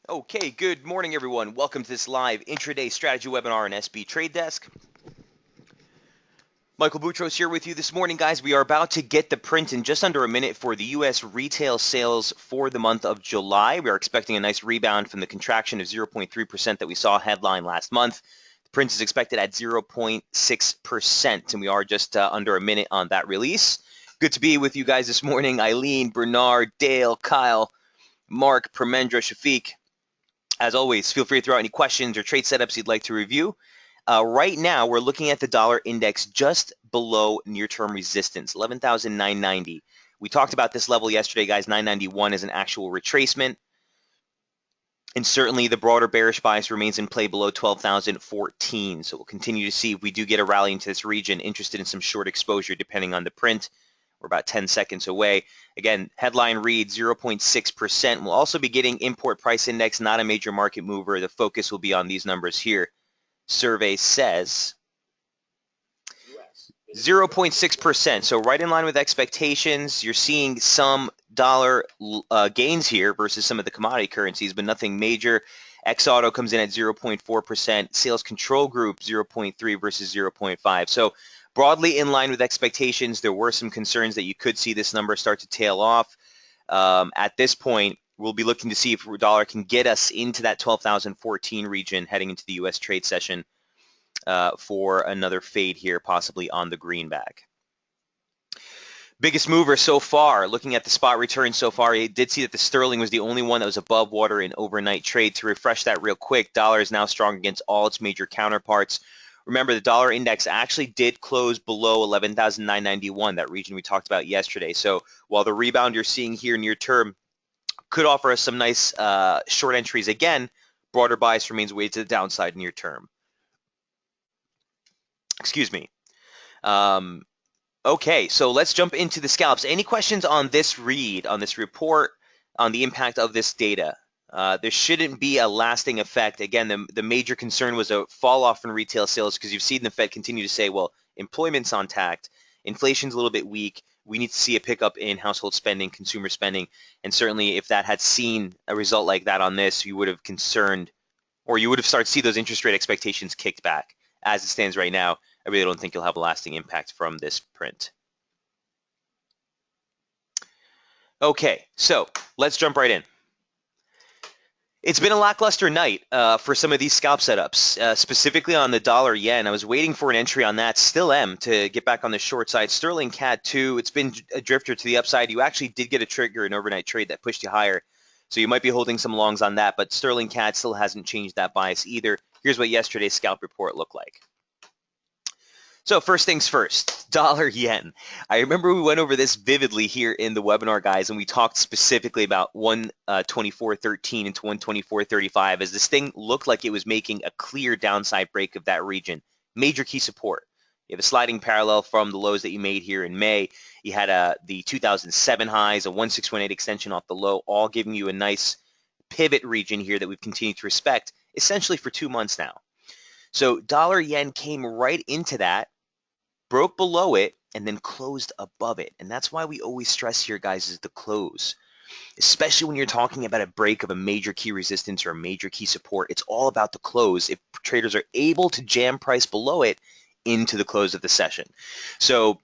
Okay, good morning, everyone. Welcome to this live intraday strategy webinar on SB Trade Desk. Michael Boutros here with you this morning, guys. We are about to get the print in just under a minute for the U.S. retail sales for the month of July. We are expecting a nice rebound from the contraction of 0.3% that we saw headline last month. The print is expected at 0.6%, and we are just under a minute on that release. Good to be with you guys this morning. Eileen, Bernard, Dale, Kyle, Mark, Permendra, Shafiq. As always, feel free to throw out any questions or trade setups you'd like to review. Right now, we're looking at the dollar index just below near-term resistance, 11,990. We talked about this level yesterday, guys. 991 is an actual retracement. And certainly the broader bearish bias remains in play below 12,014. So we'll continue to see if we do get a rally into this region. Interested in some short exposure depending on the print. We're about 10 seconds away. Again, headline reads 0.6%. We'll also be getting import price index, not a major market mover. The focus will be on these numbers here. Survey says 0.6%. So right in line with expectations. You're seeing some dollar gains here versus some of the commodity currencies, but nothing major. X-Auto comes in at 0.4%. Sales Control Group 0.3 versus 0.5. So broadly in line with expectations. There were some concerns that you could see this number start to tail off. At this point, we'll be looking to see if the dollar can get us into that 12,014 region heading into the U.S. trade session for another fade here, possibly on the greenback. Biggest mover so far, looking at the spot return so far, you did see that the sterling was the only one that was above water in overnight trade. To refresh that real quick, dollar is now strong against all its major counterparts. Remember, the dollar index actually did close below 11,991, that region we talked about yesterday. So while the rebound you're seeing here near term could offer us some nice short entries, again, broader bias remains weighted to the downside near term. Excuse me. Okay, so let's jump into the scalps. Any questions on this read, on this report, on the impact of this data? There shouldn't be a lasting effect. Again, the major concern was a fall off in retail sales because you've seen the Fed continue to say, well, employment's on tact, inflation's a little bit weak, we need to see a pickup in household spending, consumer spending, and certainly if that had seen a result like that on this, you would have concerned, or you would have started to see those interest rate expectations kicked back. As it stands right now, I really don't think you'll have a lasting impact from this print. Okay, so let's jump right in. It's been a lackluster night for some of these scalp setups, specifically on the dollar yen. I was waiting for an entry on that, still am, to get back on the short side. Sterling CAD 2, it's been a drifter to the upside. You actually did get a trigger, an overnight trade that pushed you higher. So you might be holding some longs on that, but Sterling CAD still hasn't changed that bias either. Here's what yesterday's scalp report looked like. So first things first, dollar yen. I remember we went over this vividly here in the webinar, guys, and we talked specifically about 124.13 into 124.35 as this thing looked like it was making a clear downside break of that region. Major key support. You have a sliding parallel from the lows that you made here in May. You had the 2007 highs, a 1618 extension off the low, all giving you a nice pivot region here that we've continued to respect essentially for 2 months now. So dollar yen came right into that, broke below it, and then closed above it. And that's why we always stress here, guys, is the close. Especially when you're talking about a break of a major key resistance or a major key support, it's all about the close. If traders are able to jam price below it into the close of the session. So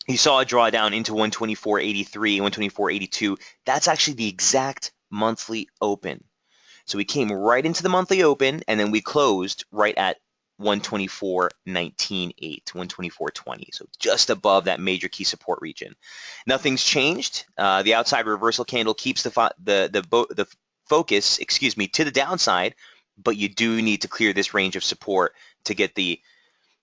you saw a drawdown into 124.83, 124.82. That's actually the exact monthly open. So we came right into the monthly open, and then we closed right at 124.19.8, 124.20, so just above that major key support region. Nothing's changed. The outside reversal candle keeps the focus, to the downside, but you do need to clear this range of support to get the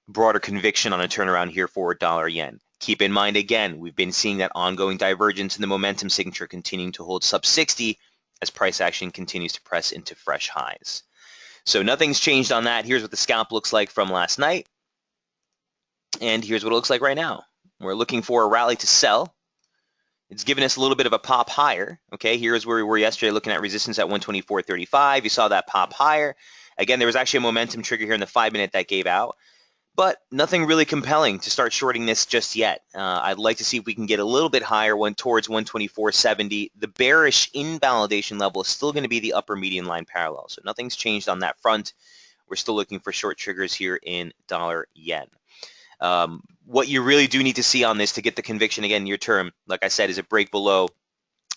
broader conviction on a turnaround here for dollar yen. Keep in mind, again, we've been seeing that ongoing divergence in the momentum signature continuing to hold sub 60 as price action continues to press into fresh highs. So nothing's changed on that. Here's what the scalp looks like from last night. And here's what it looks like right now. We're looking for a rally to sell. It's given us a little bit of a pop higher. Okay, here's where we were yesterday looking at resistance at 124.35. You saw that pop higher. Again, there was actually a momentum trigger here in the 5-minute that gave out. but nothing really compelling to start shorting this just yet. I'd like to see if we can get a little bit higher, towards 124.70. The bearish invalidation level is still going to be the upper median line parallel, so nothing's changed on that front. We're still looking for short triggers here in dollar yen. What you really do need to see on this to get the conviction again near term, like I said, is a break below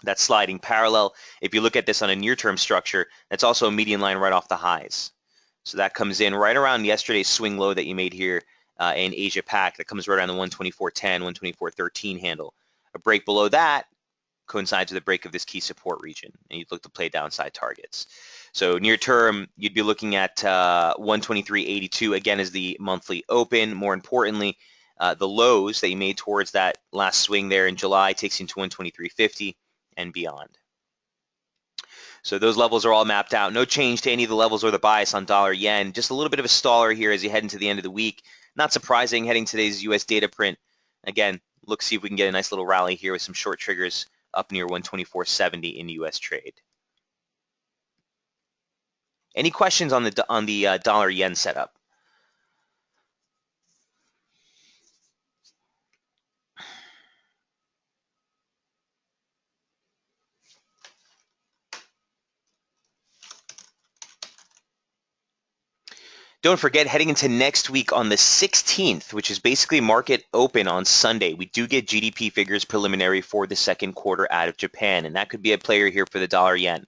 that sliding parallel. If you look at this on a near-term structure, that's also a median line right off the highs. So that comes in right around yesterday's swing low that you made here in Asia Pac. That comes right around the 124.10, 124.13 handle. A break below that coincides with the break of this key support region, and you'd look to play downside targets. So near term, you'd be looking at 123.82 again as the monthly open. More importantly, the lows that you made towards that last swing there in July takes you into 123.50 and beyond. So those levels are all mapped out. No change to any of the levels or the bias on dollar yen. Just a little bit of a staller here as you head into the end of the week. Not surprising heading today's US data print. Again, look, see if we can get a nice little rally here with some short triggers up near 124.70 in US trade. Any questions on the dollar yen setup? Don't forget, heading into next week on the 16th, which is basically market open on Sunday, we do get GDP figures preliminary for the second quarter out of Japan, and that could be a player here for the dollar yen.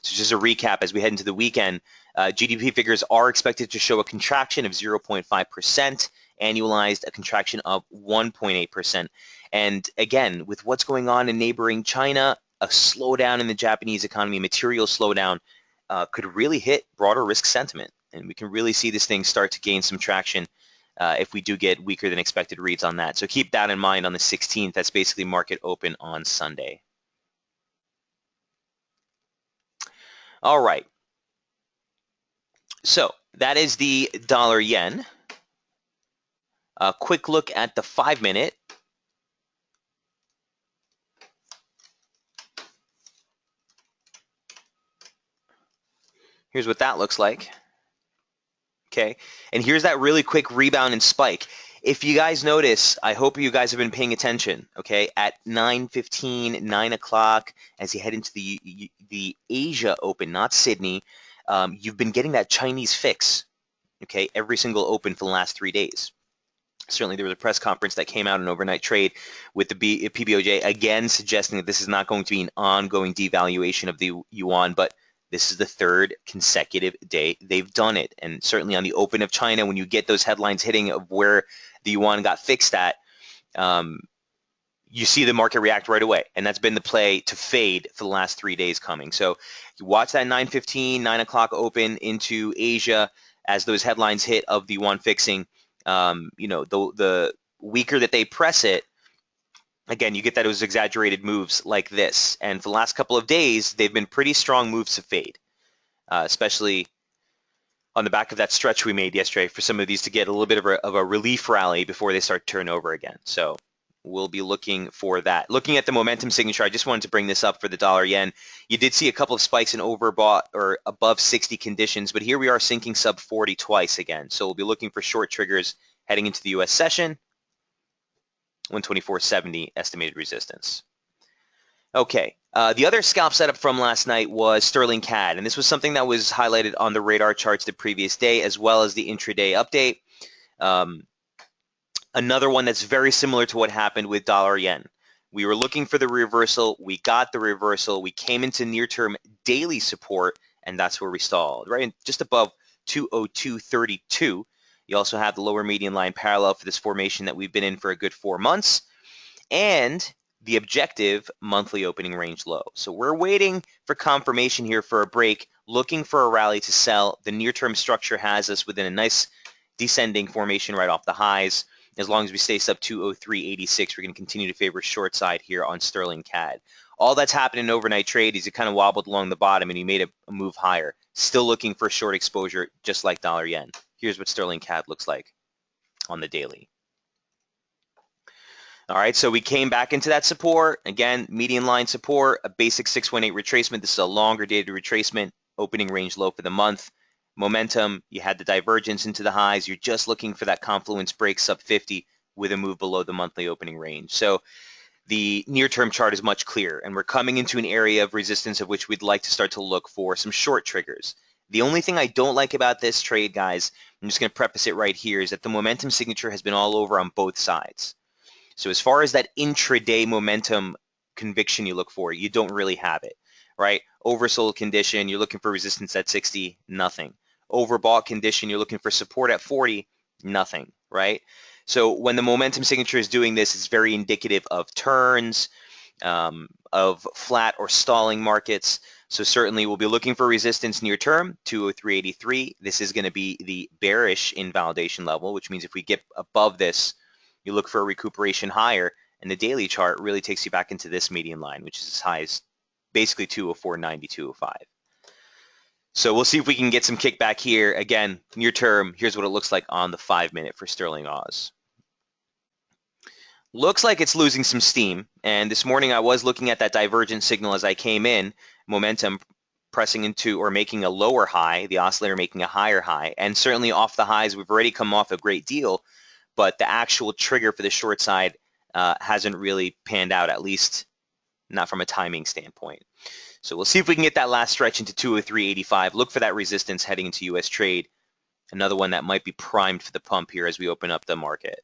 So just a recap as we head into the weekend, GDP figures are expected to show a contraction of 0.5%, annualized a contraction of 1.8%. And again, with what's going on in neighboring China, a slowdown in the Japanese economy, material slowdown, could really hit broader risk sentiment. And we can really see this thing start to gain some traction if we do get weaker than expected reads on that. So keep that in mind on the 16th. That's basically market open on Sunday. All right. So that is the dollar yen. A quick look at the 5-minute. Here's what that looks like. Okay, and here's that really quick rebound and spike. If you guys notice, I hope you guys have been paying attention, okay, at 9:15, 9 o'clock, as you head into the Asia Open, not Sydney, you've been getting that Chinese fix, okay, every single open for the last 3 days. Certainly there was a press conference that came out in overnight trade with the PBOJ, again suggesting that this is not going to be an ongoing devaluation of the yuan, but this is the third consecutive day they've done it. And certainly on the open of China, when you get those headlines hitting of where the yuan got fixed at, you see the market react right away. And that's been the play to fade for the last 3 days coming. So you watch that 9:15, 9 o'clock open into Asia as those headlines hit of the yuan fixing. You know, the weaker that they press it, again, you get those exaggerated moves like this. And for the last couple of days, they've been pretty strong moves to fade, especially on the back of that stretch we made yesterday for some of these to get a little bit of a relief rally before they start to turn over again. So we'll be looking for that. Looking at the momentum signature, I just wanted to bring this up for the dollar yen. You did see a couple of spikes in overbought or above 60 conditions, but here we are sinking sub 40 twice again. So we'll be looking for short triggers heading into the US session. 124.70 estimated resistance. Okay, the other scalp setup from last night was sterling CAD, and this was something that was highlighted on the radar charts the previous day as well as the intraday update. Another one that's very similar to what happened with dollar yen. We were looking for the reversal, we got the reversal, we came into near-term daily support, and that's where we stalled, right? Just above 202.32. You also have the lower median line parallel for this formation that we've been in for a good 4 months, and the objective monthly opening range low. So we're waiting for confirmation here for a break, looking for a rally to sell. The near-term structure has us within a nice descending formation right off the highs. As long as we stay sub 203.86, we're going to continue to favor short side here on sterling CAD. All that's happened in overnight trade is it kind of wobbled along the bottom and he made a move higher. Still looking for short exposure, just like dollar yen. Here's what sterling CAD looks like on the daily. All right, so we came back into that support. Again, median line support, a basic 618 retracement. This is a longer dated retracement, opening range low for the month. momentum, you had the divergence into the highs. You're just looking for that confluence break sub 50 with a move below the monthly opening range. So the near-term chart is much clearer, and we're coming into an area of resistance of which we'd like to start to look for some short triggers. The only thing I don't like about this trade, guys, I'm just going to preface it right here, is that the momentum signature has been all over on both sides. So as far as that intraday momentum conviction you look for, you don't really have it, right? Oversold condition, you're looking for resistance at 60, nothing. Overbought condition, you're looking for support at 40, nothing, right? So when the momentum signature is doing this, it's very indicative of turns, of flat or stalling markets. So certainly we'll be looking for resistance near term, 203.83. This is going to be the bearish invalidation level, which means if we get above this, you look for a recuperation higher, and the daily chart really takes you back into this median line, which is as high as basically 204.90, 205. So we'll see if we can get some kickback here. Again, near term, here's what it looks like on the 5-minute for Sterling Oz. Looks like it's losing some steam, and this morning I was looking at that divergent signal as I came in, momentum pressing into or making a lower high, the oscillator making a higher high, and certainly off the highs we've already come off a great deal, but the actual trigger for the short side hasn't really panned out, at least not from a timing standpoint. So we'll see if we can get that last stretch into 203.85. Look for that resistance heading into US trade, another one that might be primed for the pump here as we open up the market.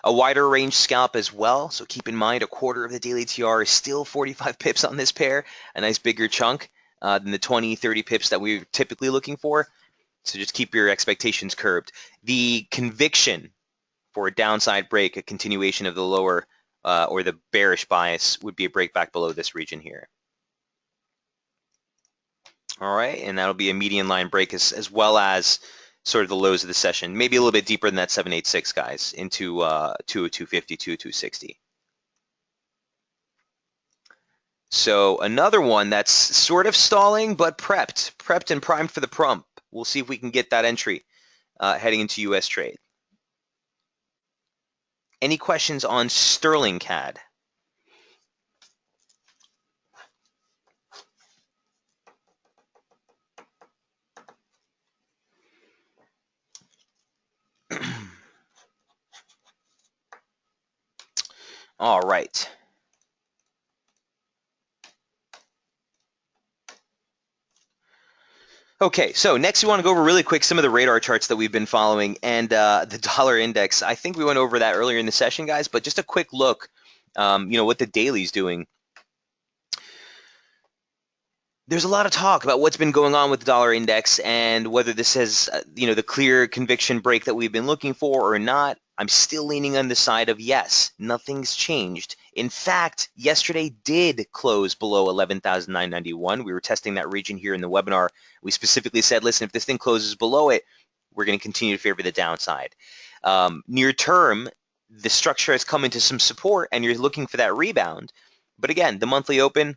A wider range scalp as well, so keep in mind a quarter of the daily TR is still 45 pips on this pair, a nice bigger chunk than the 20, 30 pips that we're typically looking for. So just keep your expectations curbed. The conviction for a downside break, a continuation of the lower or the bearish bias, would be a break back below this region here. All right, and that'll be a median line break as well as sort of the lows of the session, maybe a little bit deeper than that 786, guys, into 202.50, 202.60. So another one that's sort of stalling, but prepped and primed for the pump. We'll see if we can get that entry heading into US trade. Any questions on Sterling CAD? All right. Okay, so next we want to go over really quick some of the radar charts that we've been following, and the dollar index. I think we went over that earlier in the session, guys, but just a quick look, what the daily's doing. There's a lot of talk about what's been going on with the dollar index and whether this has, the clear conviction break that we've been looking for or not. I'm still leaning on the side of yes, nothing's changed. In fact, yesterday did close below 11,991. We were testing that region here in the webinar. We specifically said, listen, if this thing closes below it, we're going to continue to favor the downside. Near term, the structure has come into some support and you're looking for that rebound. But again, the monthly open,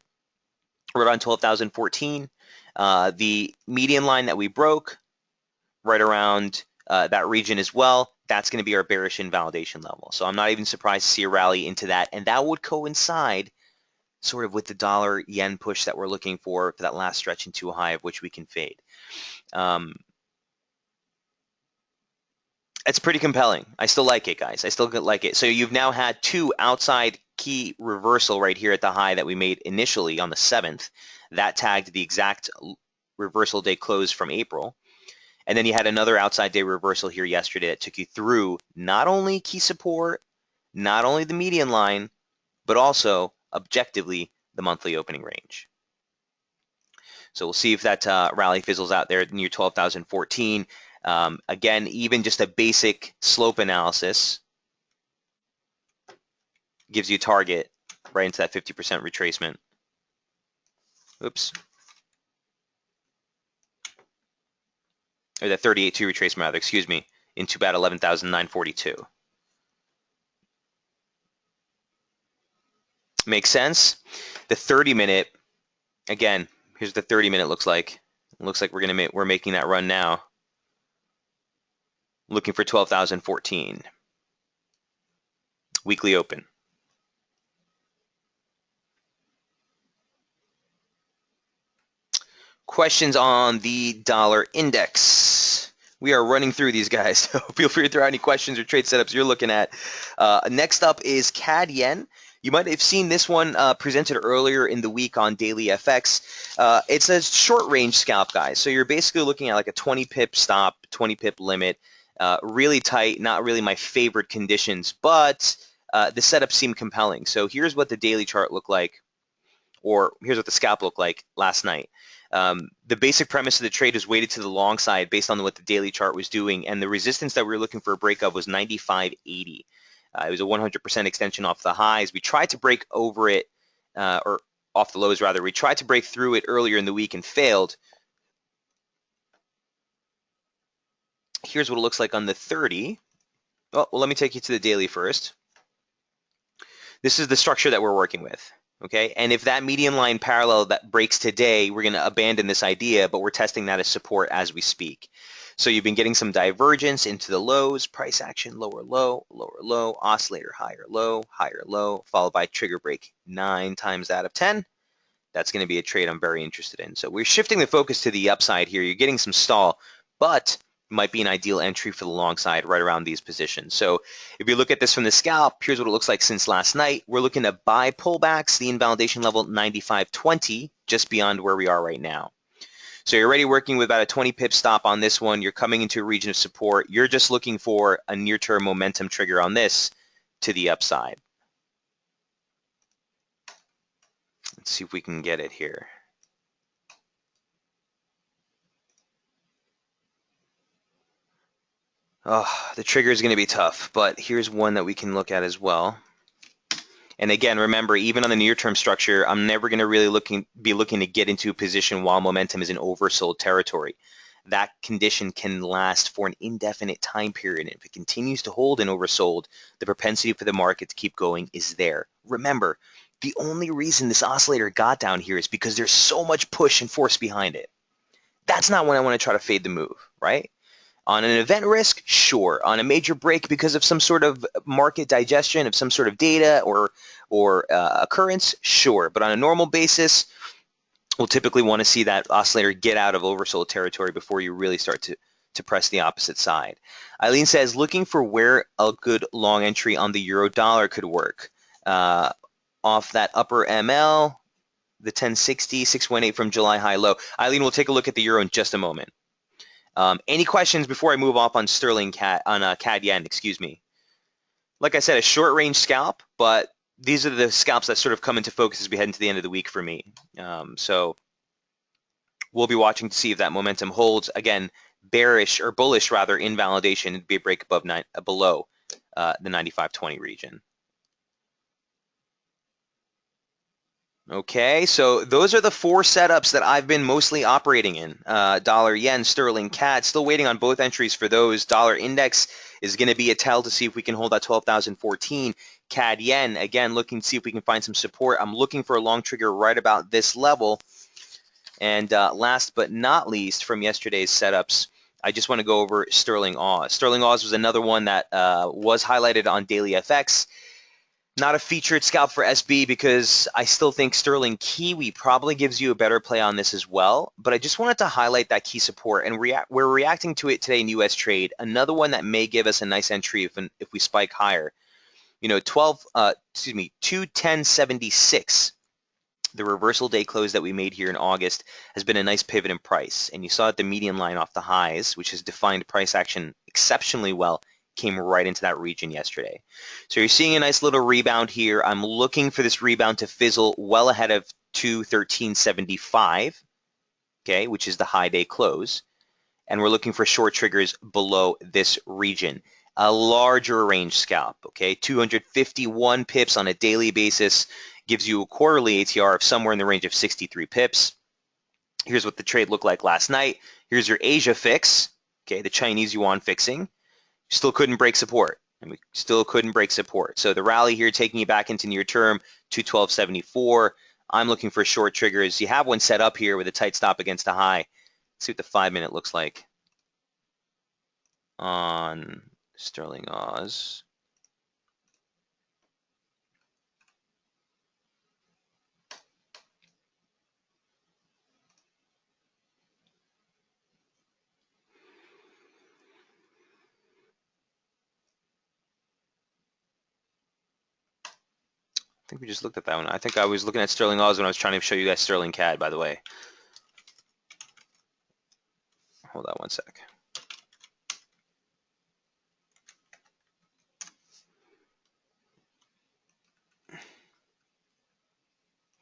we're around 12,014. The median line that we broke, right around that region as well, that's going to be our bearish invalidation level. So I'm not even surprised to see a rally into that. And that would coincide sort of with the dollar yen push that we're looking for that last stretch into a high of which we can fade. It's pretty compelling. I still like it, guys. I still like it. So you've now had two outside key reversal right here at the high that we made initially on the 7th. That tagged the exact reversal day close from April. And then you had another outside day reversal here yesterday that took you through not only key support, not only the median line, but also objectively the monthly opening range. So we'll see if that rally fizzles out there near 12,014. Again, even just a basic slope analysis gives you a target right into that 50% retracement. Oops. Or that 38.2 retracement rather, excuse me, into about 11,942. Makes sense? The 30-minute, again, here's the 30-minute looks like. It looks like we're making that run now. Looking for 12,014. Weekly open. Questions on the dollar index. We are running through these guys, so feel free to throw out any questions or trade setups you're looking at. Next up is Cad Yen. You might have seen this one presented earlier in the week on Daily FX. It's a short range scalp, guys. So you're basically looking at like a 20 pip stop, 20 pip limit, really tight, not really my favorite conditions, but the setup seemed compelling. So here's what the daily chart looked like, or here's what the scalp looked like last night. The basic premise of the trade was weighted to the long side based on what the daily chart was doing, and the resistance that we were looking for a break of was 95.80. It was a 100% extension off the highs. We tried to break over it, or off the lows rather. We tried to break through it earlier in the week and failed. Here's what it looks like on the 30. Well, let me take you to the daily first. This is the structure that we're working with. Okay, and if that median line parallel that breaks today, we're going to abandon this idea, but we're testing that as support as we speak. So you've been getting some divergence into the lows, price action, lower low, oscillator, higher low, followed by trigger break 9 times out of 10. That's going to be a trade I'm very interested in. So we're shifting the focus to the upside here. You're getting some stall, but might be an ideal entry for the long side right around these positions. So if you look at this from the scalp, here's what it looks like since last night. We're looking to buy pullbacks, the invalidation level 95.20, just beyond where we are right now. So you're already working with about a 20 pip stop on this one. You're coming into a region of support. You're just looking for a near-term momentum trigger on this to the upside. Let's see if we can get it here. Oh, the trigger is going to be tough, but here's one that we can look at as well. And again, remember, even on the near-term structure, I'm never going to really be looking to get into a position while momentum is in oversold territory. That condition can last for an indefinite time period. And if it continues to hold in oversold, the propensity for the market to keep going is there. Remember, the only reason this oscillator got down here is because there's so much push and force behind it. That's not when I want to try to fade the move, right? On an event risk, sure. On a major break because of some sort of market digestion of some sort of data or occurrence, sure. But on a normal basis, we'll typically want to see that oscillator get out of oversold territory before you really start to press the opposite side. Eileen says, looking for where a good long entry on the euro dollar could work. Off that upper ML, the 1060, 618 from July high low. Eileen, we'll take a look at the euro in just a moment. Any questions before I move off on Cad Yen, excuse me? Like I said, a short range scalp, but these are the scalps that sort of come into focus as we head into the end of the week for me. So we'll be watching to see if that momentum holds. Again, bearish or bullish rather, invalidation, it'd be a break below the 95.20 region. Okay, so those are the 4 setups that I've been mostly operating in. Dollar, yen, sterling, CAD. Still waiting on both entries for those. Dollar index is going to be a tell to see if we can hold that 12,014. CAD yen, again, looking to see if we can find some support. I'm looking for a long trigger right about this level. And last but not least, from yesterday's setups, I just want to go over Sterling Oz. Sterling Oz was another one that was highlighted on Daily FX. Not a featured scalp for SB because I still think Sterling Kiwi probably gives you a better play on this as well. But I just wanted to highlight that key support, and we're reacting to it today in U.S. trade. Another one that may give us a nice entry if we spike higher. You know, 210.76. The reversal day close that we made here in August has been a nice pivot in price, and you saw the median line off the highs, which has defined price action exceptionally well, came right into that region yesterday. So you're seeing a nice little rebound here. I'm looking for this rebound to fizzle well ahead of 213.75, okay, which is the high day close. And we're looking for short triggers below this region. A larger range scalp, okay, 251 pips on a daily basis gives you a quarterly ATR of somewhere in the range of 63 pips. Here's what the trade looked like last night. Here's your Asia fix, okay, the Chinese yuan fixing. Still couldn't break support, and we still couldn't break support. So the rally here taking you back into near term, 212.74. I'm looking for short triggers. You have one set up here with a tight stop against a high. Let's see what the 5-minute looks like on Sterling Oz. think we just looked at that one. I think I was looking at sterling Oz when I was trying to show you guys sterling CAD, by the way. Hold on one sec.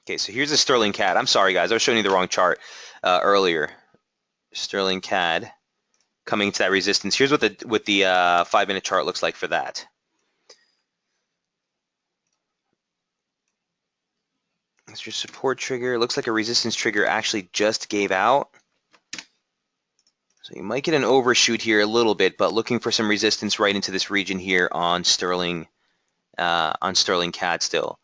Okay, so here's the sterling CAD. I'm sorry, guys. I was showing you the wrong chart earlier. Sterling CAD coming to that resistance. Here's what the 5-minute chart looks like for that. That's your support trigger. It looks like a resistance trigger actually just gave out. So you might get an overshoot here a little bit, but looking for some resistance right into this region here on sterling CAD still.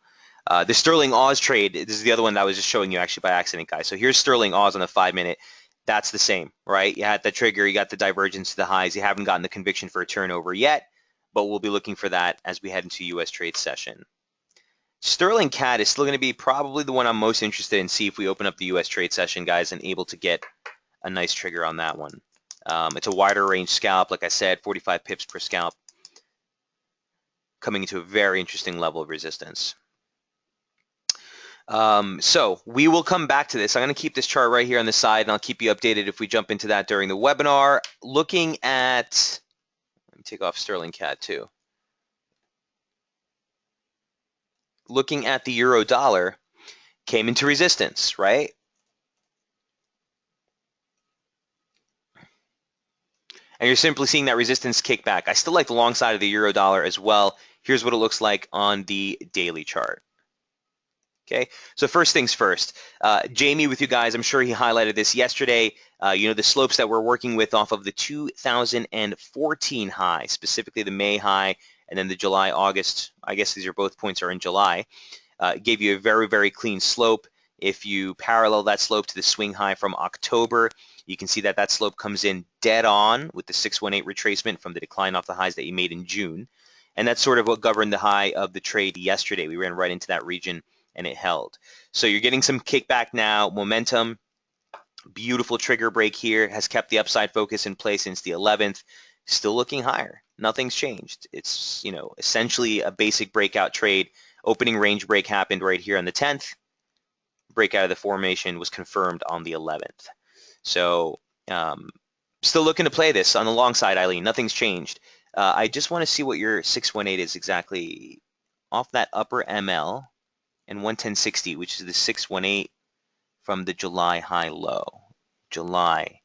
The sterling Oz trade, this is the other one that I was just showing you actually by accident, guys. So here's sterling Oz on the 5-minute. That's the same, right? You had the trigger, you got the divergence to the highs. You haven't gotten the conviction for a turnover yet, but we'll be looking for that as we head into US trade session. Sterling CAD is still going to be probably the one I'm most interested in. See if we open up the US trade session, guys, and able to get a nice trigger on that one. It's a wider range scalp, like I said, 45 pips per scalp, coming into a very interesting level of resistance. So we will come back to this. I'm going to keep this chart right here on the side, and I'll keep you updated if we jump into that during the webinar. Looking at, let me take off sterling CAD too. Looking at the euro dollar, came into resistance, right? And you're simply seeing that resistance kick back. I still like the long side of the euro dollar as well. Here's what it looks like on the daily chart. Okay, so first things first, Jamie with you guys, I'm sure he highlighted this yesterday, you know, the slopes that we're working with off of the 2014 high, specifically the May high, and then the July, August, I guess these are both points are in July, gave you a very, very clean slope. If you parallel that slope to the swing high from October, you can see that that slope comes in dead on with the 618 retracement from the decline off the highs that you made in June. And that's sort of what governed the high of the trade yesterday. We ran right into that region and it held. So you're getting some kickback now, momentum, beautiful trigger break here, has kept the upside focus in place since the 11th, still looking higher. Nothing's changed. It's, you know, essentially a basic breakout trade. Opening range break happened right here on the 10th. Breakout of the formation was confirmed on the 11th. So still looking to play this on the long side, Eileen. Nothing's changed. I just want to see what your 618 is exactly off that upper ML and 110.60, which is the 618 from the July high low. July.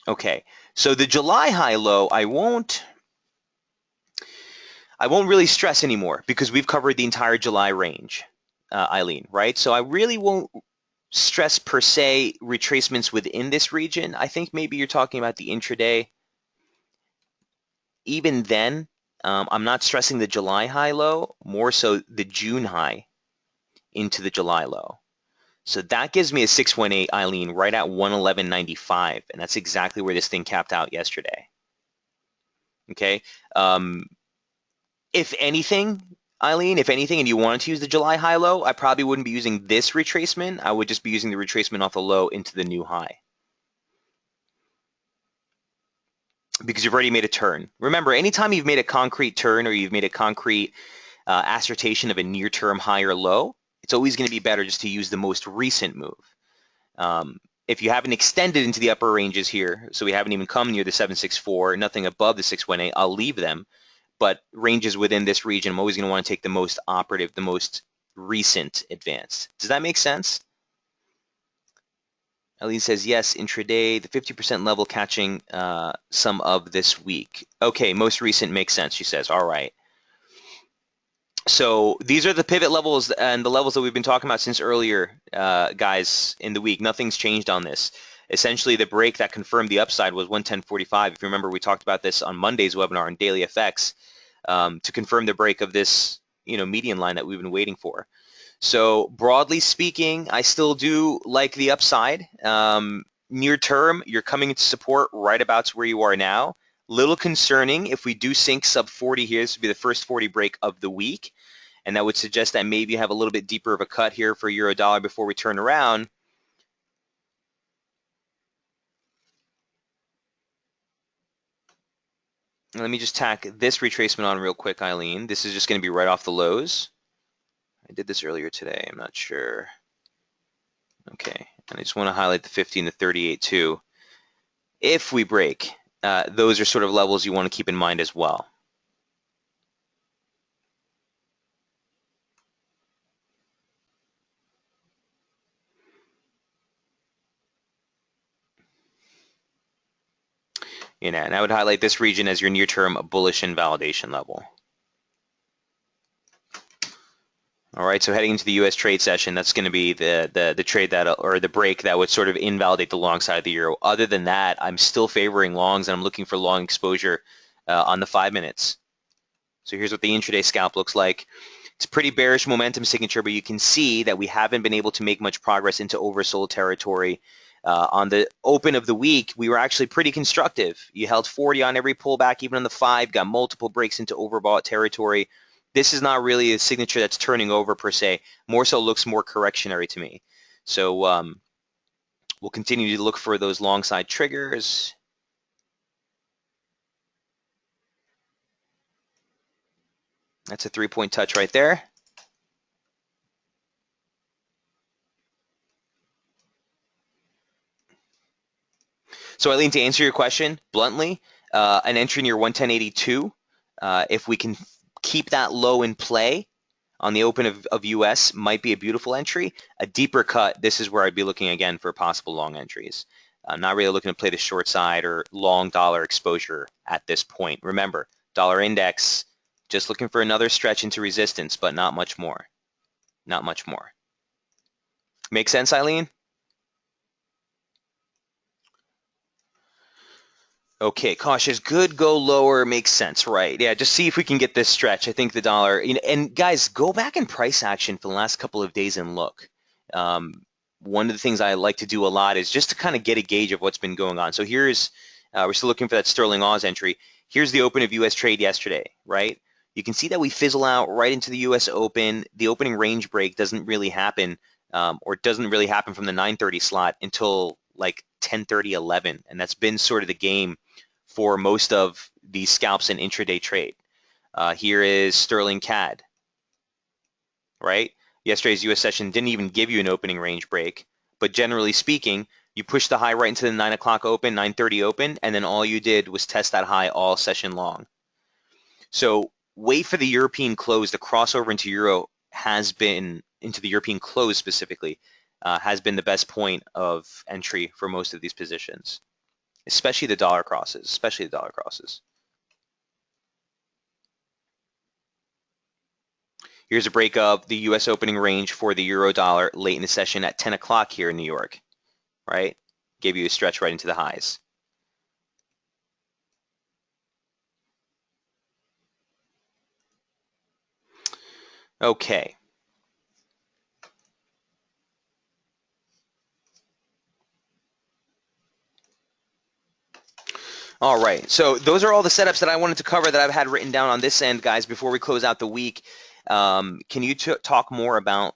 Okay, so the July high low, I won't really stress anymore because we've covered the entire July range, Eileen, right? So I really won't stress per se retracements within this region. I think maybe you're talking about the intraday. Even then, I'm not stressing the July high low, more so the June high into the July low. So that gives me a 618, Eileen, right at 111.95, and that's exactly where this thing capped out yesterday. Okay. If anything, Eileen, if anything, and you wanted to use the July high low, I probably wouldn't be using this retracement. I would just be using the retracement off the low into the new high. Because you've already made a turn. Remember, anytime you've made a concrete turn or you've made a concrete assertion of a near-term high or low, it's always going to be better just to use the most recent move. If you haven't extended into the upper ranges here, so we haven't even come near the 764, nothing above the 618, I'll leave them. But ranges within this region, I'm always going to want to take the most operative, the most recent advance. Does that make sense? Eileen says, yes, intraday, the 50% level catching some of this week. Okay, most recent makes sense, she says. All right. So these are the pivot levels and the levels that we've been talking about since earlier, guys, in the week. Nothing's changed on this. Essentially, the break that confirmed the upside was 110.45. If you remember, we talked about this on Monday's webinar on Daily FX to confirm the break of this, you know, median line that we've been waiting for. So broadly speaking, I still do like the upside. Near term, you're coming into support right about where you are now. Little concerning if we do sink sub 40 here. This would be the first 40 break of the week. And that would suggest that maybe you have a little bit deeper of a cut here for euro dollar before we turn around. Let me just tack this retracement on real quick, Eileen. This is just going to be right off the lows. I did this earlier today. I'm not sure. Okay, and I just want to highlight the 50 and the 38 too. If we break, those are sort of levels you want to keep in mind as well. And I would highlight this region as your near-term bullish invalidation level. All right, so heading into the U.S. trade session, that's going to be the trade that, or the break that would sort of invalidate the long side of the euro. Other than that, I'm still favoring longs, and I'm looking for long exposure on the 5 minutes. So here's what the intraday scalp looks like. It's a pretty bearish momentum signature, but you can see that we haven't been able to make much progress into oversold territory. On the open of the week, we were actually pretty constructive. You held 40 on every pullback, even on the 5, got multiple breaks into overbought territory. This is not really a signature that's turning over per se. More so looks more correctionary to me. So we'll continue to look for those long side triggers. That's a 3-point touch right there. So Eileen, to answer your question bluntly, an entry near 110.82, if we can keep that low in play on the open of US, might be a beautiful entry. A deeper cut, this is where I'd be looking again for possible long entries. I'm not really looking to play the short side or long dollar exposure at this point. Remember, dollar index, just looking for another stretch into resistance, but not much more. Not much more. Make sense, Eileen? Okay, cautious, good, go lower, makes sense, right? Yeah, just see if we can get this stretch. I think the dollar, and guys, go back in price action for the last couple of days and look. One of the things I like to do a lot is just to kind of get a gauge of what's been going on. So here's, we're still looking for that Sterling Oz entry. Here's the open of US trade yesterday, right? You can see that we fizzle out right into the US Open. The opening range break doesn't really happen, or doesn't really happen from the 9:30 slot until like 10:30, 11, and that's been sort of the game for most of these scalps in intraday trade. Here is Sterling Cad, right? Yesterday's US session didn't even give you an opening range break, but generally speaking, you push the high right into the 9 o'clock open, 9:30 open, and then all you did was test that high all session long. So wait for the European close. The crossover into euro has been, into the European close specifically, has been the best point of entry for most of these positions, especially the dollar crosses, Here's a breakup, the US opening range for the euro dollar late in the session at 10 o'clock here in New York, right? Gave you a stretch right into the highs. Okay. All right, so those are all the setups that I wanted to cover that I've had written down on this end, guys, before we close out the week. Can you talk more about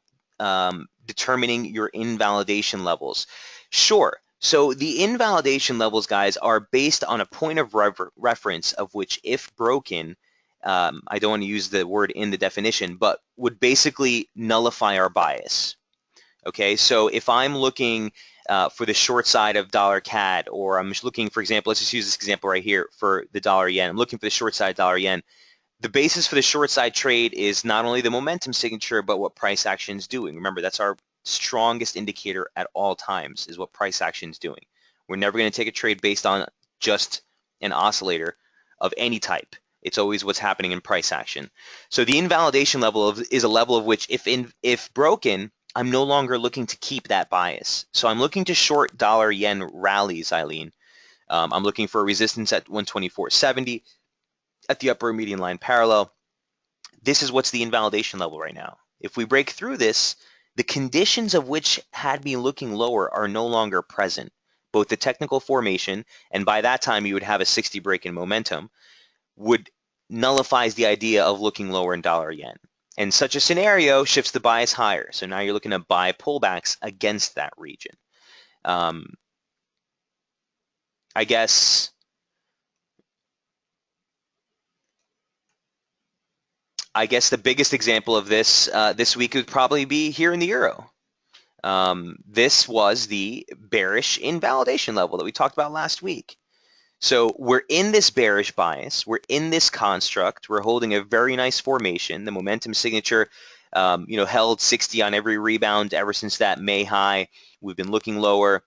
determining your invalidation levels? Sure. So the invalidation levels, guys, are based on a point of reference of which, if broken, I don't want to use the word in the definition, but would basically nullify our bias. Okay, so if I'm looking for the short side of dollar CAD, or I'm just looking, for example, let's just use this example right here for the dollar yen. I'm looking for the short side dollar yen. The basis for the short side trade is not only the momentum signature, but what price action is doing. Remember, that's our strongest indicator at all times, is what price action is doing. We're never going to take a trade based on just an oscillator of any type. It's always what's happening in price action. So the invalidation level is a level of which, if broken, I'm no longer looking to keep that bias. So I'm looking to short dollar yen rallies, Eileen. I'm looking for a resistance at 124.70 at the upper median line parallel. This is what's the invalidation level right now. If we break through this, the conditions of which had me looking lower are no longer present. Both the technical formation, and by that time you would have a 60 break in momentum, would nullifies the idea of looking lower in dollar yen. And such a scenario shifts the bias higher. So now you're looking to buy pullbacks against that region. I guess I guess the biggest example of this this week would probably be here in the euro. This was the bearish invalidation level that we talked about last week. So we're in this bearish bias. We're in this construct. We're holding a very nice formation. The momentum signature, held 60 on every rebound ever since that May high. We've been looking lower.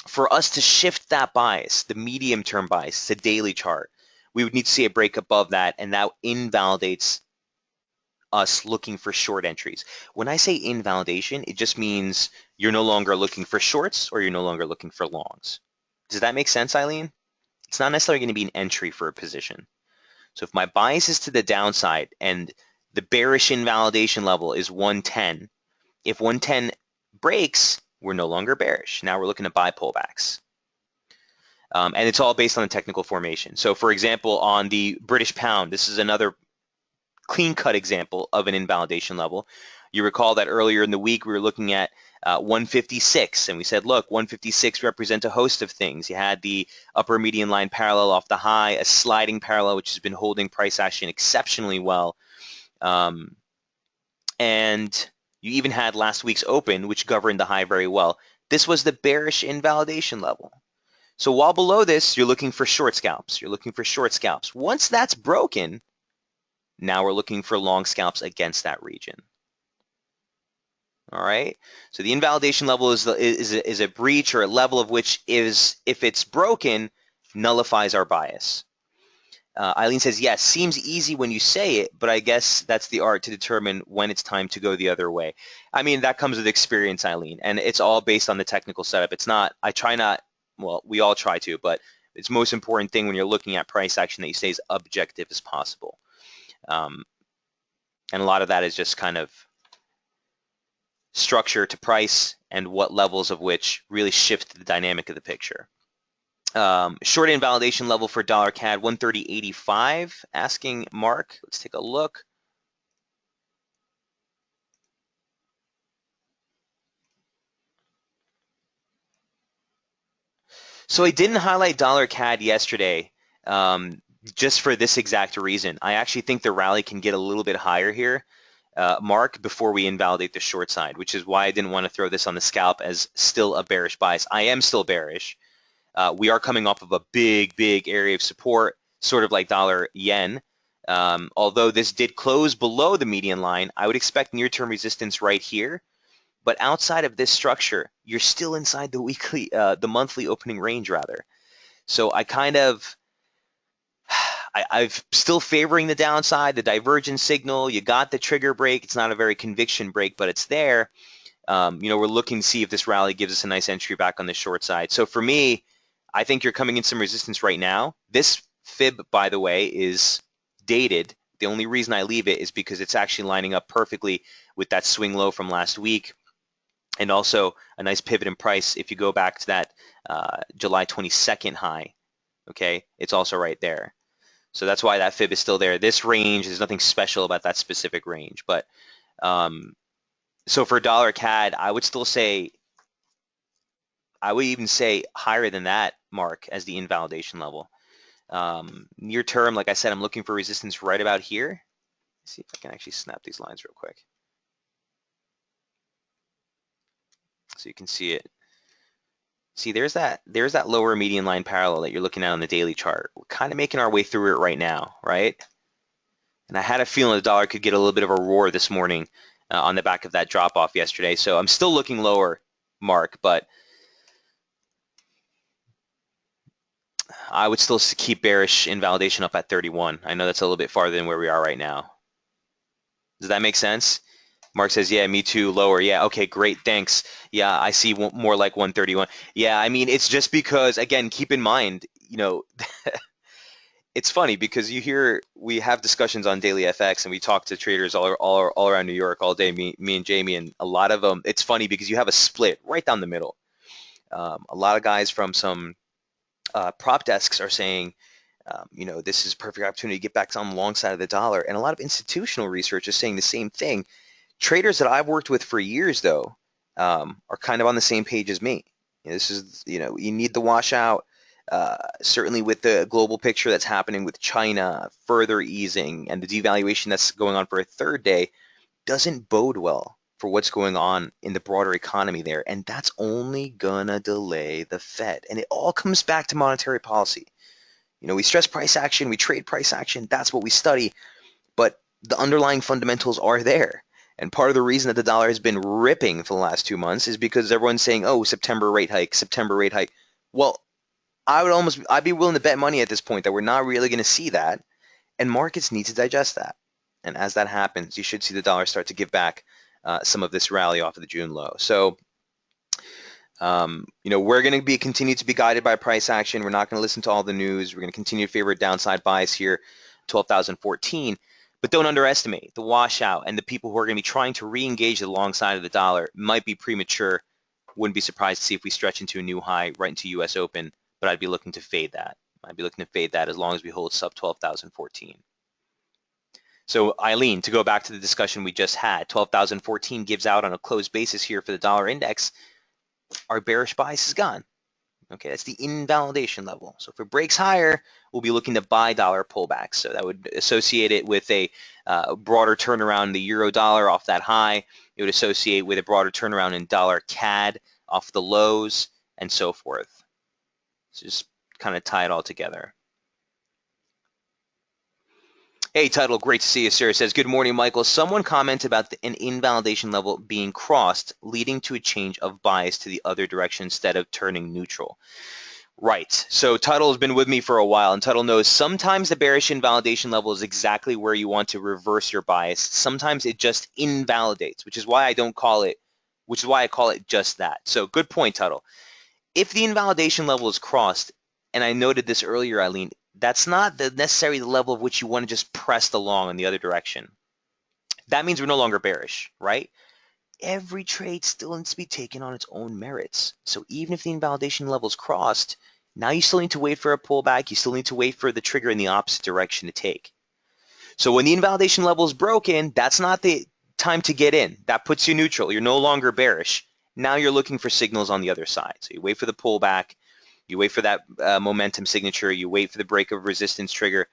For us to shift that bias, the medium-term bias, the daily chart, we would need to see a break above that, and that invalidates us looking for short entries. When I say invalidation, it just means you're no longer looking for shorts or you're no longer looking for longs. Does that make sense, Eileen? It's not necessarily going to be an entry for a position. So if my bias is to the downside and the bearish invalidation level is 110, if 110 breaks, we're no longer bearish. Now we're looking to buy pullbacks. And it's all based on the technical formation. So for example, on the British pound, this is another clean-cut example of an invalidation level. You recall that earlier in the week we were looking at 156, and we said, look, 156 represents a host of things. You had the upper median line parallel off the high, a sliding parallel, which has been holding price action exceptionally well. And you even had last week's open, which governed the high very well. This was the bearish invalidation level. So while below this, you're looking for short scalps. You're looking for short scalps. Once that's broken, now we're looking for long scalps against that region. All right. So the invalidation level is a breach or a level of which is, if it's broken, nullifies our bias. Eileen says, yes, seems easy when you say it, but I guess that's the art to determine when it's time to go the other way. I mean, that comes with experience, Eileen, and it's all based on the technical setup. It's not, I try not, well, we all try to, but it's most important thing when you're looking at price action that you stay as objective as possible. And a lot of that is just kind of structure to price and what levels of which really shift the dynamic of the picture. Short invalidation level for dollar CAD 130.85, asking Mark. Let's take a look. So I didn't highlight dollar CAD yesterday just for this exact reason. I actually think the rally can get a little bit higher here, Mark, before we invalidate the short side, which is why I didn't want to throw this on the scalp as still a bearish bias. I am still bearish. We are coming off of a big area of support, sort of like dollar yen. Although this did close below the median line, I would expect near-term resistance right here. But outside of this structure, you're still inside the weekly, the monthly opening range rather. So I kind of, I'm still favoring the downside, the divergence signal. You got the trigger break. It's not a very conviction break, but it's there. We're looking to see if this rally gives us a nice entry back on the short side. So for me, I think you're coming in some resistance right now. This fib, by the way, is dated. The only reason I leave it is because it's actually lining up perfectly with that swing low from last week, and also a nice pivot in price. If you go back to that July 22nd high, okay, it's also right there. So that's why that fib is still there. This range, there's nothing special about that specific range. But so for dollar CAD, I would still say, I would even say higher than that, Mark, as the invalidation level. Near term, like I said, I'm looking for resistance right about here. Let's see if I can actually snap these lines real quick, so you can see it. See, there's that lower median line parallel that you're looking at on the daily chart. We're kind of making our way through it right now, right? And I had a feeling the dollar could get a little bit of a roar this morning on the back of that drop off yesterday. So I'm still looking lower, Mark, but I would still keep bearish invalidation up at 31. I know that's a little bit farther than where we are right now. Does that make sense? Mark says, yeah, me too, lower. Yeah, okay, great, thanks. Yeah, I see more like 131. Yeah, I mean, it's just because, again, keep in mind, it's funny because we have discussions on Daily FX and we talk to traders all around New York all day, me and Jamie, and a lot of them, it's funny because you have a split right down the middle. A lot of guys from some prop desks are saying, this is a perfect opportunity to get back on the long side of the dollar. And a lot of institutional research is saying the same thing. Traders that I've worked with for years, though, are kind of on the same page as me. This is, you need the washout. certainly with the global picture that's happening with China further easing and the devaluation that's going on for a third day, doesn't bode well for what's going on in the broader economy there. And that's only gonna delay the Fed. And it all comes back to monetary policy. We stress price action, we trade price action, that's what we study, but the underlying fundamentals are there. And part of the reason that the dollar has been ripping for the last 2 months is because everyone's saying, oh, September rate hike, September rate hike. Well, I'd be willing to bet money at this point that we're not really going to see that, and markets need to digest that. And as that happens, you should see the dollar start to give back some of this rally off of the June low. So, we're going to continue to be guided by price action. We're not going to listen to all the news. We're going to continue to favor downside bias here, 12,014. But don't underestimate the washout, and the people who are going to be trying to re-engage the long side of the dollar might be premature. Wouldn't be surprised to see if we stretch into a new high right into US Open, but I'd be looking to fade that. I'd be looking to fade that as long as we hold sub 12,014. So Eileen, to go back to the discussion we just had, 12,014 gives out on a closed basis here for the dollar index. Our bearish bias is gone. Okay, that's the invalidation level. So if it breaks higher, we'll be looking to buy dollar pullbacks. So that would associate it with a broader turnaround in the euro dollar off that high. It would associate with a broader turnaround in dollar CAD off the lows and so forth. So just kind of tie it all together. Hey, Title, great to see you, sir. It says, good morning, Michael. Someone commented about an invalidation level being crossed, leading to a change of bias to the other direction instead of turning neutral. Right. So Tuttle has been with me for a while, and Tuttle knows sometimes the bearish invalidation level is exactly where you want to reverse your bias. Sometimes it just invalidates, which is why I call it just that. So good point, Tuttle. If the invalidation level is crossed, and I noted this earlier, Eileen, that's not necessarily the level of which you want to just press along in the other direction. That means we're no longer bearish, right? Every trade still needs to be taken on its own merits. So even if the invalidation level is crossed, now you still need to wait for a pullback. You still need to wait for the trigger in the opposite direction to take. So when the invalidation level is broken, that's not the time to get in. That puts you neutral. You're no longer bearish. Now you're looking for signals on the other side. So you wait for the pullback. You wait for that momentum signature. You wait for the break of resistance trigger.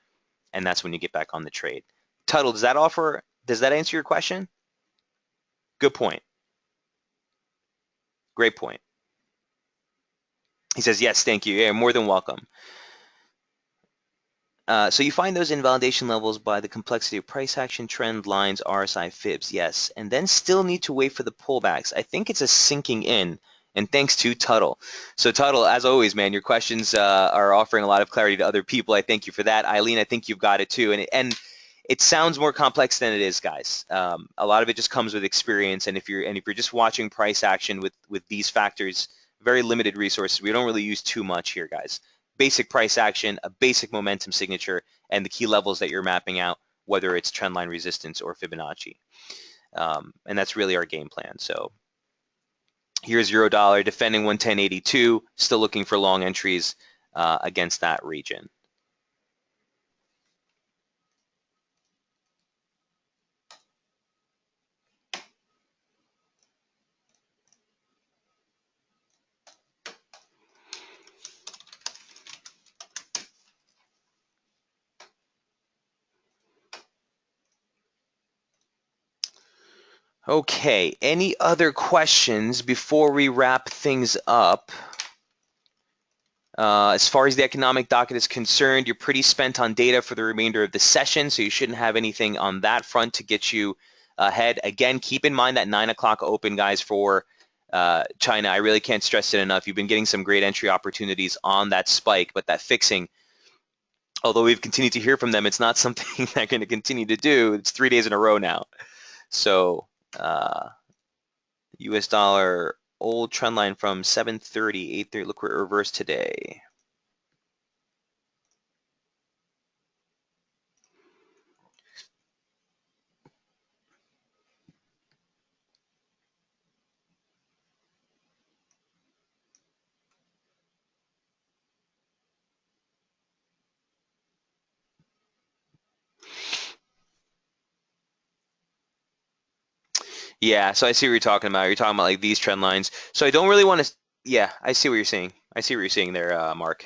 And that's when you get back on the trade. Tuttle, does that answer your question? Good point. Great point. He says, yes, thank you. Yeah, more than welcome. So you find those invalidation levels by the complexity of price action, trend lines, RSI, fibs, yes, and then still need to wait for the pullbacks. I think it's a sinking in, and thanks to Tuttle. So Tuttle, as always, man, your questions are offering a lot of clarity to other people. I thank you for that. Eileen, I think you've got it too, and it sounds more complex than it is, guys. A lot of it just comes with experience, and if you're just watching price action with these factors, very limited resources. We don't really use too much here, guys. Basic price action, a basic momentum signature, and the key levels that you're mapping out, whether it's trendline resistance or Fibonacci. And that's really our game plan. So here's euro dollar defending 110.82, still looking for long entries against that region. Okay, any other questions before we wrap things up? As far as the economic docket is concerned, you're pretty spent on data for the remainder of the session, so you shouldn't have anything on that front to get you ahead. Again, keep in mind that 9 o'clock open, guys, for China. I really can't stress it enough. You've been getting some great entry opportunities on that spike, but that fixing, although we've continued to hear from them, it's not something they're going to continue to do. It's 3 days in a row now. So US dollar old trend line from 730, 830. Look where it reversed today. Yeah, so I see what you're talking about. You're talking about like these trend lines. So I don't really want to. Yeah, I see what you're saying. I see what you're saying there, Mark.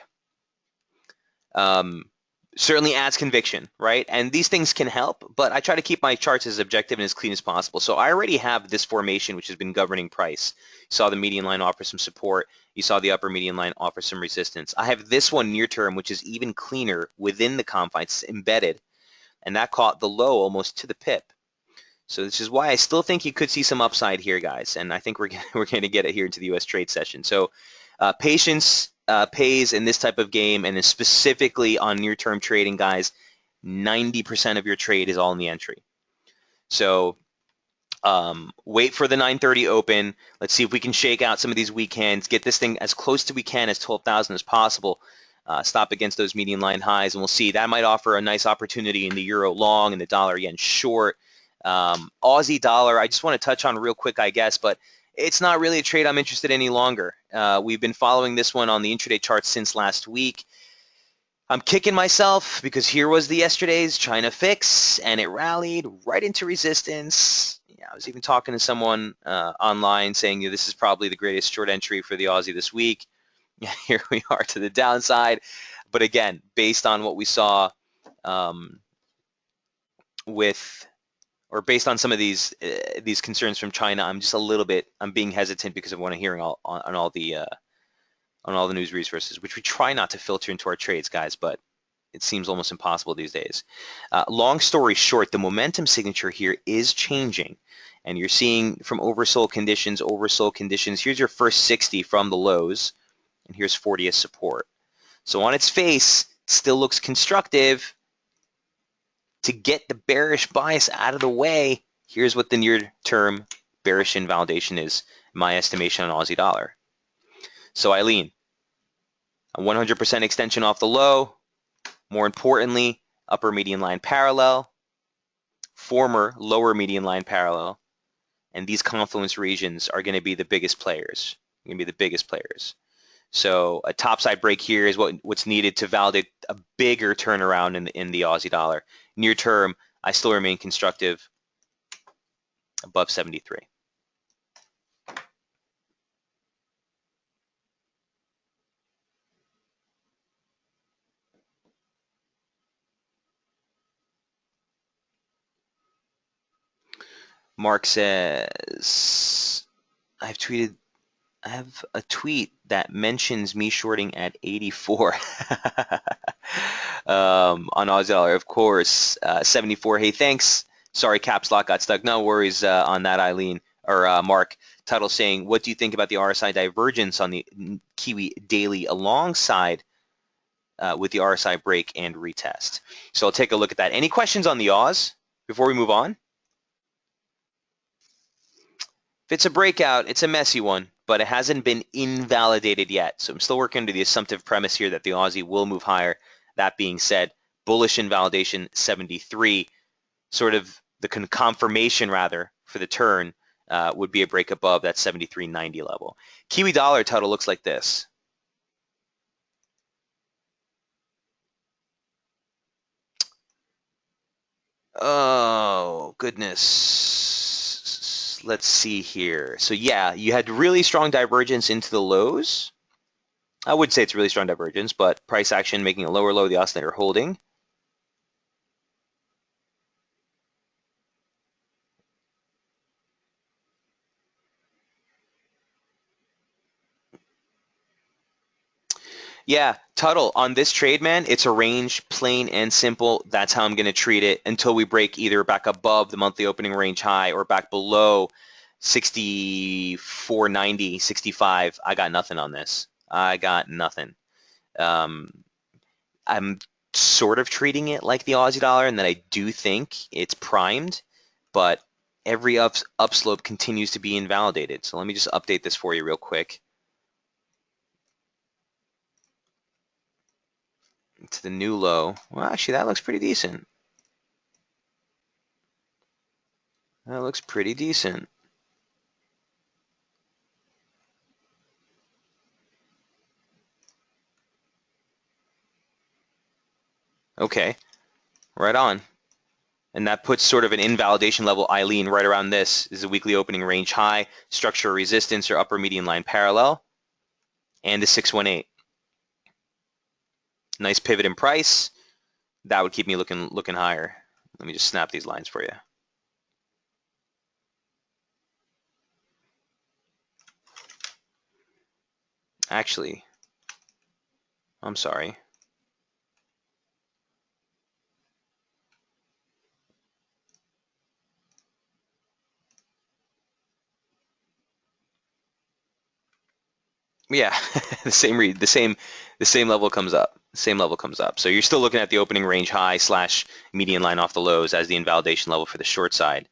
certainly adds conviction, right? And these things can help, but I try to keep my charts as objective and as clean as possible. So I already have this formation, which has been governing price. You saw the median line offer some support. You saw the upper median line offer some resistance. I have this one near term, which is even cleaner within the confines, embedded, and that caught the low almost to the pip. So this is why I still think you could see some upside here, guys. And I think we're going to get it here into the U.S. trade session. So patience pays in this type of game, and specifically on near-term trading, guys. 90% of your trade is all in the entry. So wait for the 9:30 open. Let's see if we can shake out some of these weak hands, get this thing as close to we can as 12,000 as possible. Stop against those median line highs, and we'll see. That might offer a nice opportunity in the euro long and the dollar yen short. Aussie dollar, I just want to touch on real quick, I guess, but it's not really a trade I'm interested in any longer. We've been following this one on the intraday chart since last week. I'm kicking myself because here was the yesterday's China fix, and it rallied right into resistance. Yeah, I was even talking to someone online saying, this is probably the greatest short entry for the Aussie this week. Here we are to the downside. But again, based on what we saw based on some of these concerns from China, I'm being hesitant because of what I'm hearing on all the news resources, which we try not to filter into our trades, guys, but it seems almost impossible these days. Long story short, the momentum signature here is changing, and you're seeing from oversold conditions. Here's your first 60 from the lows, and here's 40 as support. So on its face, still looks constructive. To get the bearish bias out of the way, here's what the near-term bearish invalidation is, my estimation on Aussie dollar. So Eileen, a 100% extension off the low. More importantly, upper median line parallel, former lower median line parallel, and these confluence regions are going to be the biggest players. So a topside break here is what's needed to validate a bigger turnaround in the Aussie dollar. Near term, I still remain constructive above 73. Mark says, I have a tweet that mentions me shorting at 84 on Aussie dollar, of course. 74. Hey, thanks. Sorry, caps lock got stuck. No worries on that, Eileen or Mark. Title saying, what do you think about the RSI divergence on the Kiwi daily alongside with the RSI break and retest? So I'll take a look at that. Any questions on the Oz before we move on? If it's a breakout, it's a messy one, but it hasn't been invalidated yet. So I'm still working under the assumptive premise here that the Aussie will move higher. That being said, bullish invalidation 73, sort of the confirmation rather for the turn would be a break above that 73.90 level. Kiwi dollar total looks like this. Oh, goodness. Let's see here. So yeah, you had really strong divergence into the lows. I would say it's really strong divergence, but price action making a lower low, the oscillator holding. Yeah, Tuttle, on this trade, man, it's a range, plain and simple. That's how I'm going to treat it until we break either back above the monthly opening range high or back below 64.90, 65. I got nothing on this. I got nothing. I'm sort of treating it like the Aussie dollar in that I do think it's primed, but every upslope continues to be invalidated. So let me just update this for you real quick. To the new low. Well, actually, that looks pretty decent. That looks pretty decent. Okay, right on. And that puts sort of an invalidation level, Eileen, right around this. This is a weekly opening range high, structure resistance or upper median line parallel, and a 618. Nice pivot in price. That would keep me looking higher. Let me just snap these lines for you. Actually, I'm sorry. Yeah, the same level comes up. Same level comes up. So you're still looking at the opening range high slash median line off the lows as the invalidation level for the short side.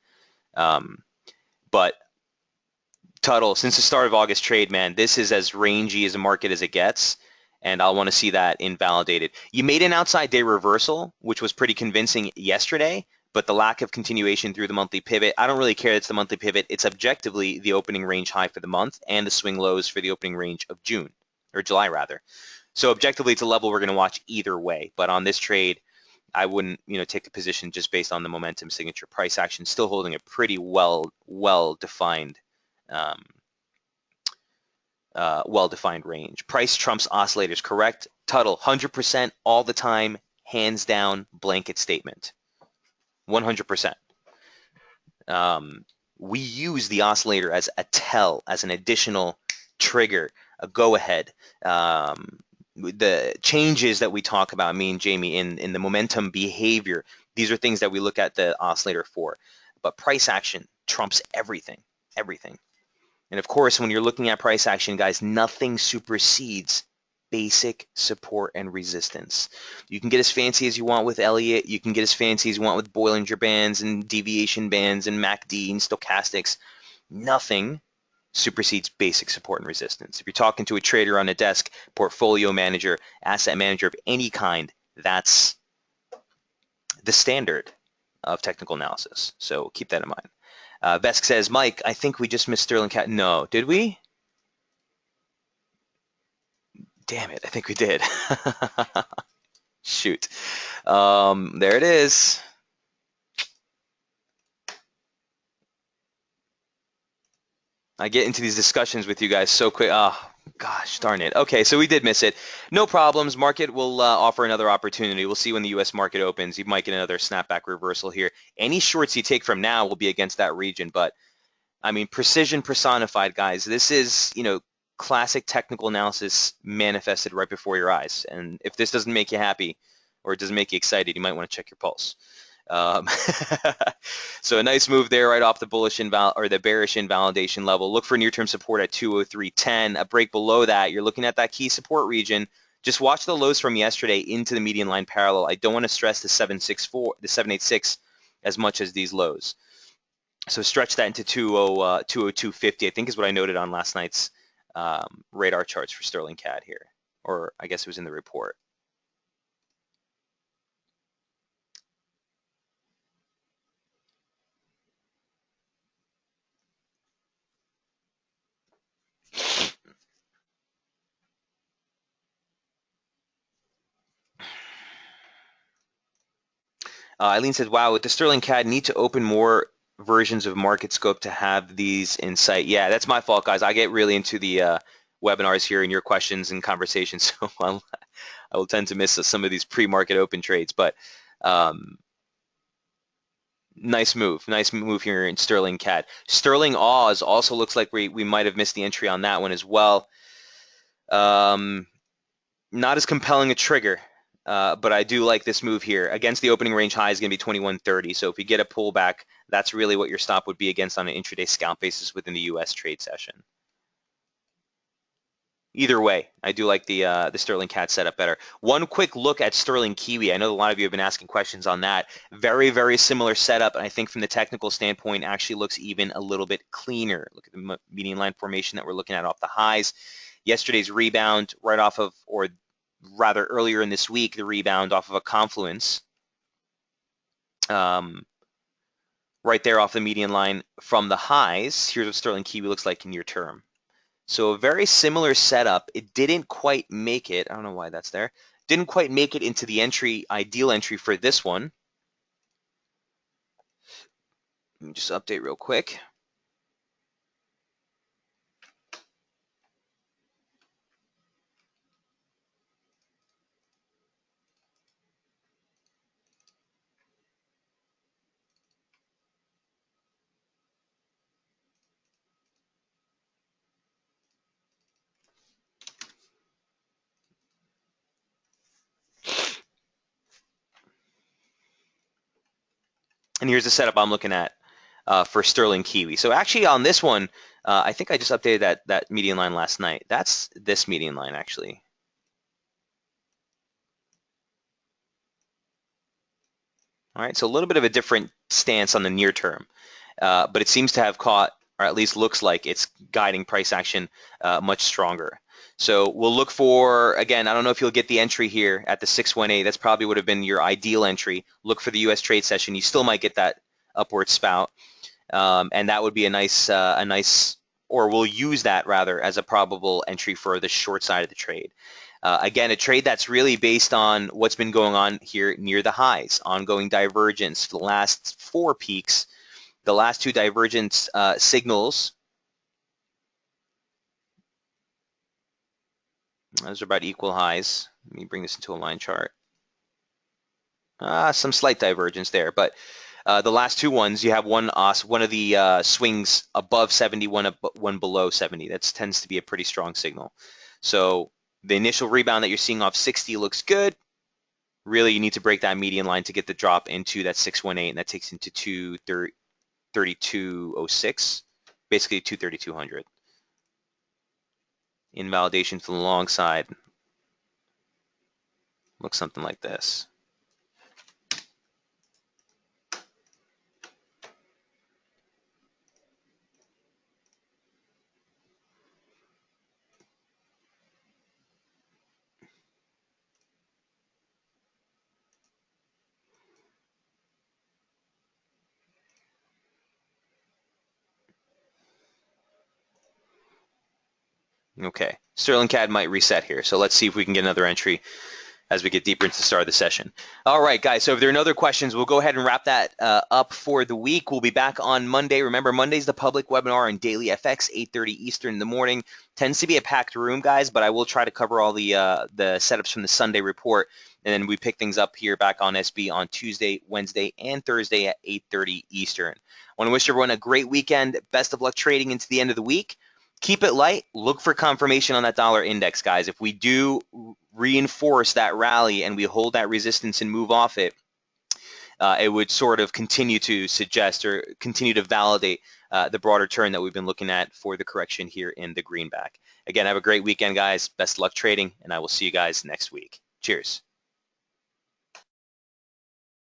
But Tuttle, since the start of August trade, man, this is as rangy as a market as it gets, and I'll want to see that invalidated. You made an outside day reversal, which was pretty convincing yesterday, but the lack of continuation through the monthly pivot, I don't really care it's the monthly pivot. It's objectively the opening range high for the month and the swing lows for the opening range of June, or July rather. So objectively, it's a level we're going to watch either way. But on this trade, I wouldn't, take a position just based on the momentum signature price action, still holding a pretty well-defined range. Price trumps oscillators, correct? Tuttle, 100% all the time, hands down, blanket statement. 100%. We use the oscillator as a tell, as an additional trigger, a go-ahead. The changes that we talk about, me and Jamie, in the momentum behavior, these are things that we look at the oscillator for. But price action trumps everything. And of course, when you're looking at price action, guys, nothing supersedes basic support and resistance. You can get as fancy as you want with Elliott. You can get as fancy as you want with Bollinger Bands and deviation bands and MACD and stochastics. Nothing supersedes basic support and resistance. If you're talking to a trader on a desk, portfolio manager, asset manager of any kind, that's the standard of technical analysis. So keep that in mind. Vesk says, Mike, I think we just missed Sterling Cat. No, did we? Damn it, I think we did. Shoot. There it is. I get into these discussions with you guys so quick. Oh, gosh, darn it. Okay, so we did miss it. No problems. Market will offer another opportunity. We'll see when the U.S. market opens. You might get another snapback reversal here. Any shorts you take from now will be against that region. But, I mean, precision personified, guys. This is, classic technical analysis manifested right before your eyes. And if this doesn't make you happy or it doesn't make you excited, you might want to check your pulse. So a nice move there right off the bullish or the bearish invalidation level. Look for near-term support at 203.10. A break below that, you're looking at that key support region. Just watch the lows from yesterday into the median line parallel. I don't want to stress the 786 as much as these lows. So stretch that into 202.50, I think is what I noted on last night's radar charts for Sterling Cad here, or I guess it was in the report. Eileen said, wow, with the Sterling CAD, need to open more versions of Market Scope to have these in sight. Yeah, that's my fault, guys. I get really into the webinars here and your questions and conversations, so I will tend to miss some of these pre-market open trades. But nice move here in Sterling CAD. Sterling Oz also looks like we might have missed the entry on that one as well. Not as compelling a trigger. But I do like this move here. Against the opening range high is going to be 21.30. So if you get a pullback, that's really what your stop would be against on an intraday scalp basis within the U.S. trade session. Either way, I do like the Sterling Cat setup better. One quick look at Sterling Kiwi. I know a lot of you have been asking questions on that. Very, very similar setup, and I think from the technical standpoint, actually looks even a little bit cleaner. Look at the median line formation that we're looking at off the highs. Yesterday's rebound right off of, or rather earlier in this week, the rebound off of a confluence right there off the median line from the highs. Here's what Sterling Kiwi looks like in near term. So a very similar setup. It didn't quite make it. I don't know why that's there. Didn't quite make it into the ideal entry for this one. Let me just update real quick. And here's the setup I'm looking at for sterling Kiwi. So actually on this one, I think I just updated that median line last night. That's this median line actually. All right, so a little bit of a different stance on the near term, but it seems to have caught, or at least looks like it's guiding price action much stronger. So we'll look for, again, I don't know if you'll get the entry here at the 618. That's probably would have been your ideal entry. Look for the U.S. trade session. You still might get that upward spout, and that would be a nice, or we'll use that rather as a probable entry for the short side of the trade. Again, a trade that's really based on what's been going on here near the highs, ongoing divergence for the last 4 peaks. The last 2 divergence signals, those are about equal highs. Let me bring this into a line chart. Some slight divergence there, but the last 2 ones, you have one of the swings above 70, one below 70. That tends to be a pretty strong signal. So the initial rebound that you're seeing off 60 looks good. Really, you need to break that median line to get the drop into that 618, and that takes into 232.06, basically 232.00. Invalidation to the long side looks something like this. Okay, sterling CAD might reset here, so let's see if we can get another entry as we get deeper into the start of the session. All right, guys, so if there are no other questions, we'll go ahead and wrap that up for the week. We'll be back on Monday. Remember, Monday's the public webinar on Daily FX, 8:30 Eastern in the morning. Tends to be a packed room, guys, but I will try to cover all the setups from the Sunday report, and then we pick things up here back on SB on Tuesday, Wednesday, and Thursday at 8:30 Eastern. I want to wish everyone a great weekend. Best of luck trading into the end of the week. Keep it light. Look for confirmation on that dollar index, guys. If we do reinforce that rally and we hold that resistance and move off it, it would sort of continue to suggest or continue to validate the broader turn that we've been looking at for the correction here in the greenback. Again, have a great weekend, guys. Best of luck trading, and I will see you guys next week. Cheers.